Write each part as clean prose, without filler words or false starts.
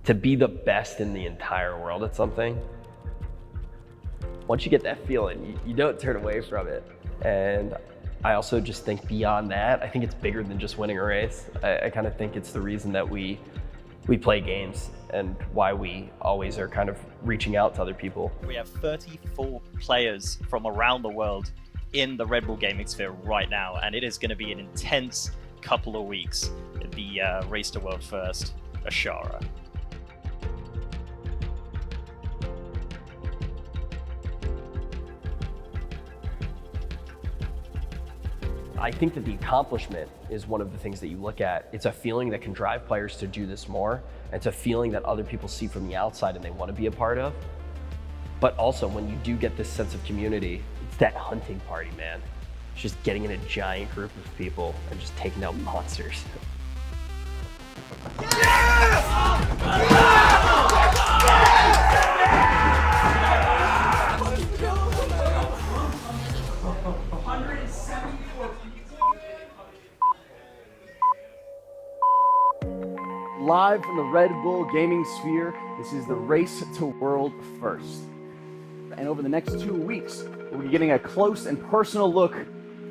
to be the best in the entire world at something, once you get that feeling, you don't turn away from it. And I also just think beyond that, I think it's bigger than just winning a race. I kind of think it's the reason that we play games and why we always are kind of reaching out to other people. We have 34 players from around the world in the Red Bull Gaming sphere right now, and it is going to be an intense couple of weeks at the Race to World First, ASHVANE. I think that the accomplishment is one of the things that you look at. It's a feeling that can drive players to do this more. It's a feeling that other people see from the outside and they want to be a part of. But also when you do get this sense of community, it's that hunting party, man. It's just getting in a giant group of people and just taking out monsters. Live from the Red Bull Gaming sphere, this is the Race to World First. And over the next 2 weeks, we'll be getting a close and personal look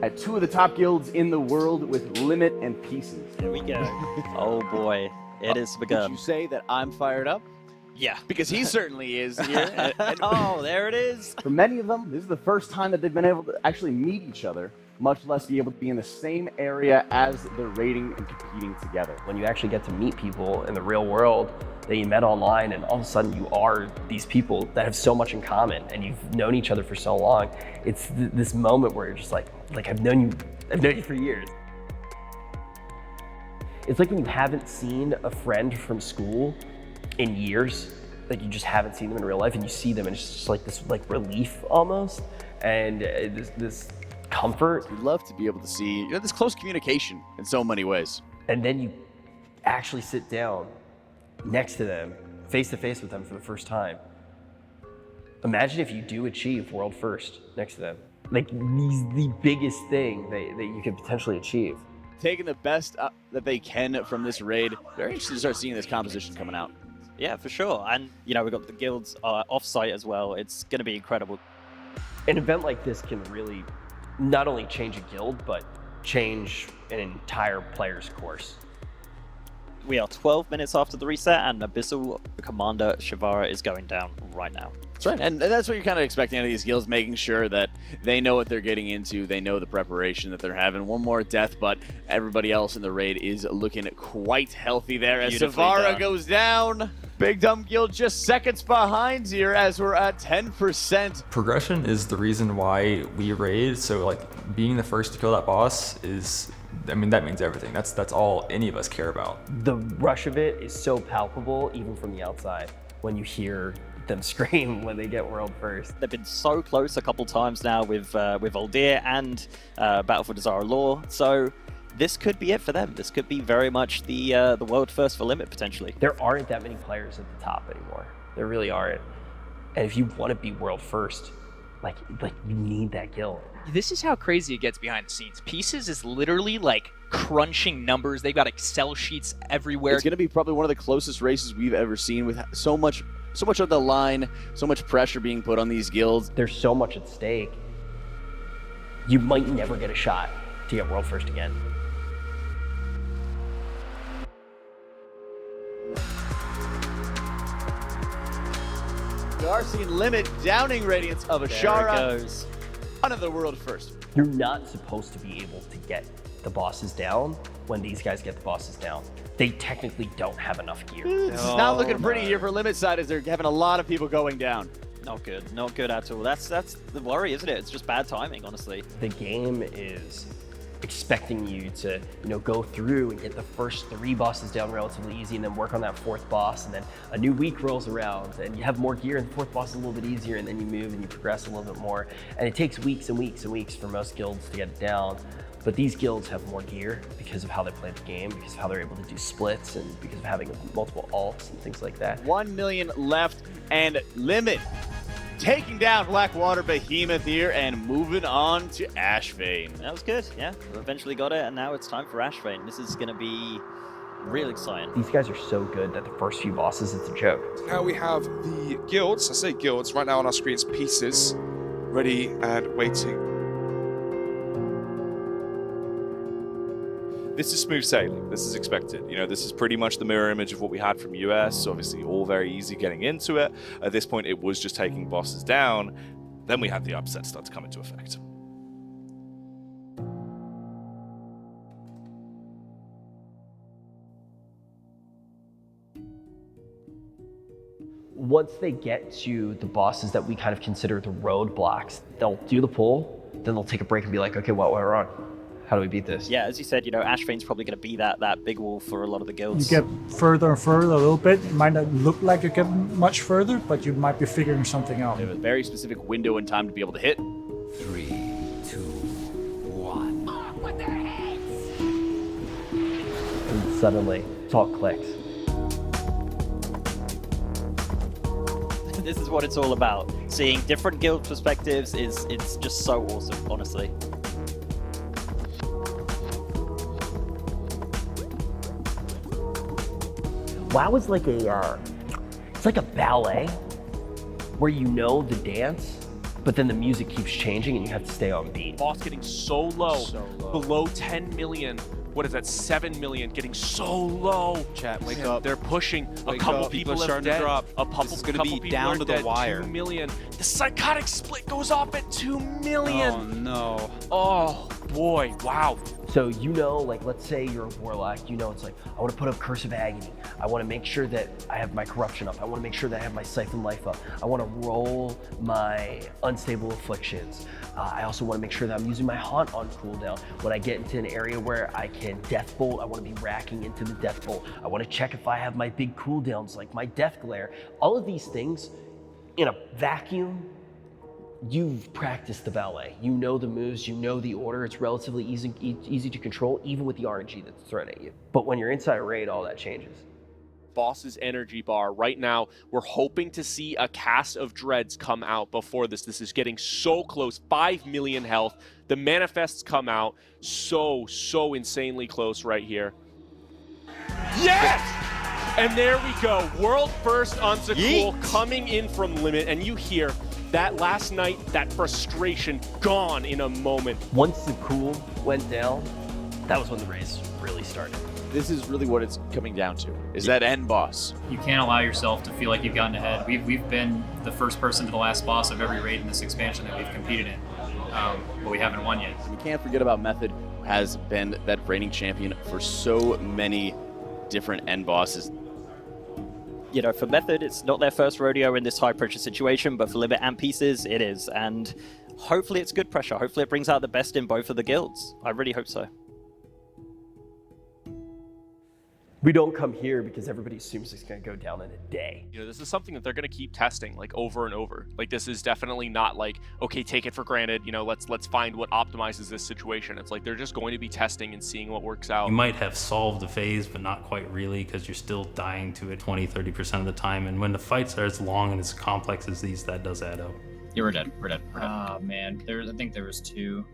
at two of the top guilds in the world with Limit and Pieces. Here we go. Oh boy, it is begun. Would you say that I'm fired up? Yeah. Because he certainly is here. Oh, there it is. For many of them, this is the first time that they've been able to actually meet each other, much less be able to be in the same area as they're raiding and competing together. When you actually get to meet people in the real world that you met online, and all of a sudden you are these people that have so much in common and you've known each other for so long, it's this moment where you're just like I've known you for years. It's like when you haven't seen a friend from school in years, like you just haven't seen them in real life, and you see them and it's just like this relief almost, and this comfort. We'd love to be able to see this close communication in so many ways. And then you actually sit down next to them, face to face with them for the first time. Imagine if you do achieve world first next to them. Like, the biggest thing that you could potentially achieve. Taking the best that they can from this raid. Very interested to start seeing this composition coming out. Yeah, for sure. And, we've got the guilds off-site as well. It's going to be incredible. An event like this can really not only change a guild, but change an entire player's course. We are 12 minutes after the reset, and Abyssal Commander SIVARA is going down right now. That's right, and that's what you're kind of expecting out of these guilds, making sure that they know what they're getting into, they know the preparation that they're having. One more death, but everybody else in the raid is looking quite healthy there as SIVARA goes down. Big Dumb Guild just seconds behind here as we're at 10%. Progression is the reason why we raid, so like being the first to kill that boss is, I mean, that means everything. That's all any of us care about. The rush of it is so palpable, even from the outside, when you hear them scream when they get world first. They've been so close a couple times now with Aldir and Battle for Desire Law, so this could be it for them. This could be very much the world first for Limit, potentially. There aren't that many players at the top anymore. There really aren't. And if you want to be world first, like you need that guild. This is how crazy it gets behind the scenes. Pieces is literally like crunching numbers. They've got Excel sheets everywhere. It's going to be probably one of the closest races we've ever seen, with so much on the line, so much pressure being put on these guilds. There's so much at stake. You might never get a shot to get world first again. We are seeing Limit downing Radiance of ASHVANE. There it goes. Another world first. You're not supposed to be able to get the bosses down when these guys get the bosses down. They technically don't have enough gear. This is not looking pretty here for Limit side, as they're having a lot of people going down. Not good. Not good at all. That's the worry, isn't it? It's just bad timing, honestly. The game is expecting you to, go through and get the first 3 bosses down relatively easy, and then work on that 4th boss, and then a new week rolls around and you have more gear and the 4th boss is a little bit easier, and then you move and you progress a little bit more. And it takes weeks and weeks and weeks for most guilds to get it down. But these guilds have more gear because of how they play the game, because of how they're able to do splits, and because of having multiple alts and things like that. 1 million left, and Limit taking down Blackwater Behemoth here and moving on to ASHVANE. That was good, yeah. We eventually got it, and now it's time for ASHVANE. This is going to be Real exciting. These guys are so good that the first few bosses, it's a joke. Now we have the guilds. I say guilds. Right now on our screen, it's pieces, ready and waiting. This is smooth sailing. This is expected. You know, this is pretty much the mirror image of what we had from US. Obviously, all very easy getting into it. At this point, it was just taking bosses down. Then we had the upsets start to come into effect. Once they get to the bosses that we kind of consider the roadblocks, they'll do the pull, then they'll take a break and be like, okay, what we're on? How do we beat this? Yeah, as you said, you know, ASHVANE's probably going to be that big wall for a lot of the guilds. You get further and further a little bit. It might not look like you're getting much further, but you might be figuring something out. They have a very specific window in time to be able to hit. 3, 2, 1. With their heads! And suddenly, it all clicks. This is what it's all about. Seeing different guild perspectives it's just so awesome, honestly. WoW is like it's like a ballet where you know the dance, but then the music keeps changing and you have to stay on beat. Boss getting so low, below 10 million. What is that, 7 million, getting so low. Chat, wake up. They're pushing. Wake a couple up. people People are have starting to dead. drop. A couple, This is gonna couple be people down are to the dead. wire. 2 million. The psychotic split goes off at 2 million. Oh no. Oh boy, wow. So you know, like let's say you're a warlock, you know it's like, I want to put up Curse of Agony. I want to make sure that I have my corruption up. I want to make sure that I have my Siphon Life up. I want to roll my Unstable Afflictions. I also want to make sure that I'm using my Haunt on cooldown. When I get into an area where I can Death Bolt, I want to be racking into the Death Bolt. I want to check if I have my big cooldowns like my Death Glare. All of these things in a vacuum, you've practiced the ballet. You know the moves, you know the order. It's relatively easy to control, even with the RNG that's thrown at you. But when you're inside a raid, all that changes. Boss's energy bar. Right now, we're hoping to see a cast of dreads come out before this. This is getting so close. 5 million health. The manifests come out so insanely close right here. Yes! And there we go. World first on Zakul coming in from limit. And you hear that last night, that frustration gone in a moment. Once the cool went down, that was when the race really started. This is really what it's coming down to, is that end boss. You can't allow yourself to feel like you've gotten ahead. We've been the first person to the last boss of every raid in this expansion that we've competed in, but we haven't won yet. We can't forget about Method, who has been that reigning champion for so many different end bosses. You know, for Method, it's not their first rodeo in this high-pressure situation, but for Limit and Pieces, it is. And hopefully it's good pressure. Hopefully it brings out the best in both of the guilds. I really hope so. We don't come here because everybody assumes it's going to go down in a day. You know, this is something that they're going to keep testing like over and over. Like this is definitely not like, okay, take it for granted. You know, let's find what optimizes this situation. It's like they're just going to be testing and seeing what works out. You might have solved the phase, but not quite really, because you're still dying to it 20-30% of the time. And when the fights are as long and as complex as these, that does add up. Yeah, we're dead. We're dead. Oh man, I think there was 2.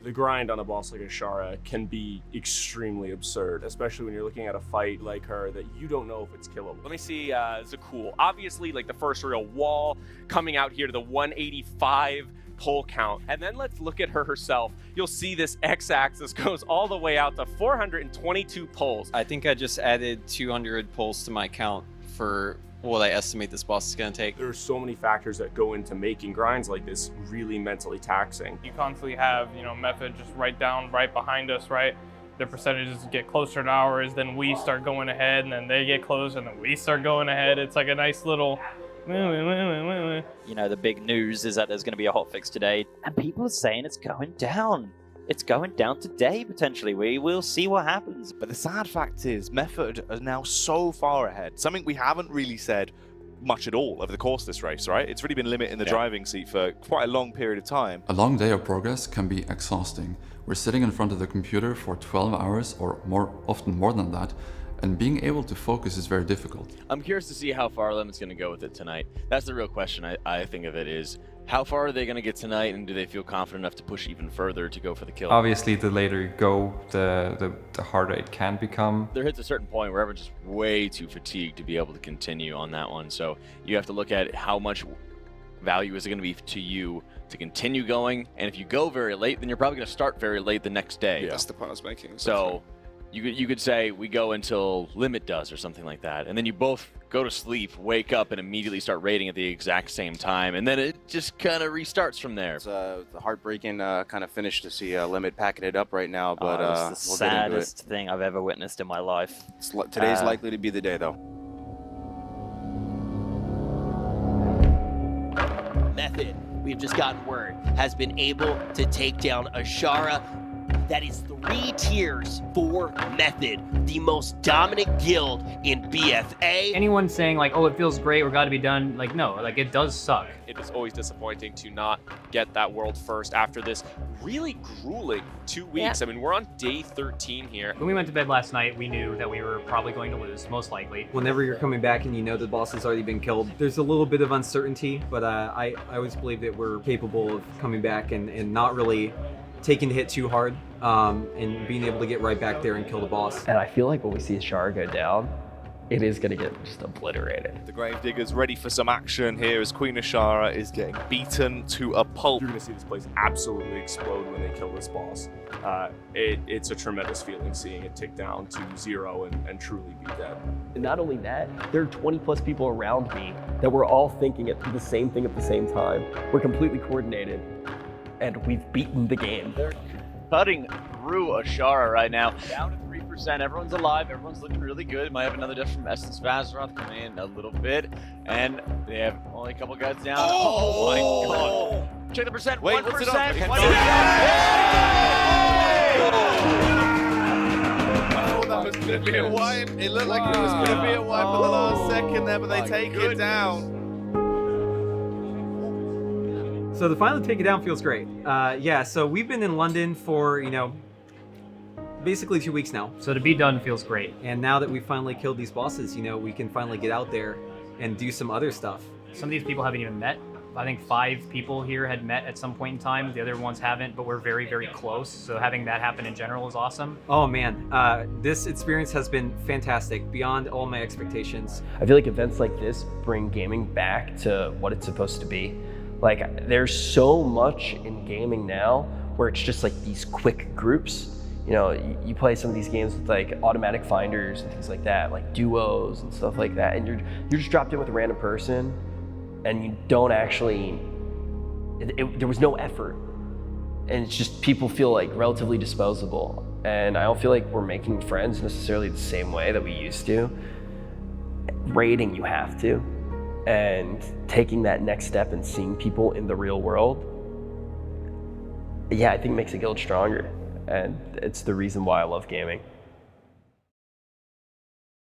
The grind on a boss like Ashara can be extremely absurd, especially when you're looking at a fight like her that you don't know if it's killable. Let me see Zakul. Obviously, like the first real wall coming out here to the 185 pull count. And then let's look at her herself. You'll see this x-axis goes all the way out to 422 pulls. I think I just added 200 pulls to my count for what I estimate this boss is going to take. There's so many factors that go into making grinds like this really mentally taxing. You constantly have, you know, Method just right behind us, right? Their percentages get closer to ours, then we start going ahead, and then they get close, and then we start going ahead. It's like a nice little... You know, the big news is that there's going to be a hotfix today, and people are saying it's going down. It's going down today, potentially. We will see what happens. But the sad fact is, Method are now so far ahead. Something we haven't really said much at all over the course of this race, right? It's really been Limit in the driving seat for quite a long period of time. A long day of progress can be exhausting. We're sitting in front of the computer for 12 hours or often more than that, and being able to focus is very difficult. I'm curious to see how far Limit's going to go with it tonight. That's the real question I think of it is How far are they going to get tonight, and do they feel confident enough to push even further to go for the kill? Obviously, the later you go, the harder it can become. There hits a certain point where everyone's just way too fatigued to be able to continue on that one. So you have to look at how much value is it going to be to you to continue going. And if you go very late, then you're probably going to start very late the next day. Yeah, that's the point I was making. So you could say we go until limit does or something like that, and then you both go to sleep, wake up, and immediately start raiding at the exact same time, and then it just kind of restarts from there. It's a heartbreaking kind of finish to see Limit packing it up right now, but it's the we'll saddest thing I've ever witnessed in my life. Today's likely to be the day, though. Method, we've just gotten word, has been able to take down Ashara. That is 3 tiers for Method, the most dominant guild in BFA. Anyone saying like, oh, it feels great, we're gotta be done, like no, like it does suck. It is always disappointing to not get that world first after this really grueling 2 weeks. Yeah. I mean, we're on day 13 here. When we went to bed last night, we knew that we were probably going to lose, most likely. Whenever you're coming back and you know the boss has already been killed, there's a little bit of uncertainty, but I always believe that we're capable of coming back and not really taking the hit too hard, and being able to get right back there and kill the boss. And I feel like when we see Ashara go down, it is going to get just obliterated. The Gravediggers ready for some action here as Queen Ashara is getting beaten to a pulp. You're going to see this place absolutely explode when they kill this boss. It's a tremendous feeling seeing it tick down to 0 and truly be dead. And not only that, there are 20 plus people around me that we're all thinking the same thing at the same time. We're completely coordinated, and we've beaten the game. They're cutting through Ashara right now. Down to 3%. Everyone's alive. Everyone's looking really good. Might have another death from Essence Vazaroth coming in a little bit. And they have only a couple guys down. Oh my god. Check the percent. Wait, 1%. what's it on? I thought that was going to be a wipe. It looked like it was going to be a wipe at the last second there, but they take it down. So to finally take it down feels great. Yeah, so we've been in London for, basically 2 weeks now. So to be done feels great. And now that we finally killed these bosses, we can finally get out there and do some other stuff. Some of these people haven't even met. I think 5 people here had met at some point in time. The other ones haven't, but we're very, very close. So having that happen in general is awesome. Oh man, this experience has been fantastic, beyond all my expectations. I feel like events like this bring gaming back to what it's supposed to be. Like, there's so much in gaming now where it's just like these quick groups. You play some of these games with like automatic finders and things like that, like duos and stuff like that, and you're just dropped in with a random person, and you don't actually. There was no effort, and it's just people feel like relatively disposable, and I don't feel like we're making friends necessarily the same way that we used to. Raiding, you have to. And taking that next step and seeing people in the real world, yeah, I think makes a guild stronger. And it's the reason why I love gaming.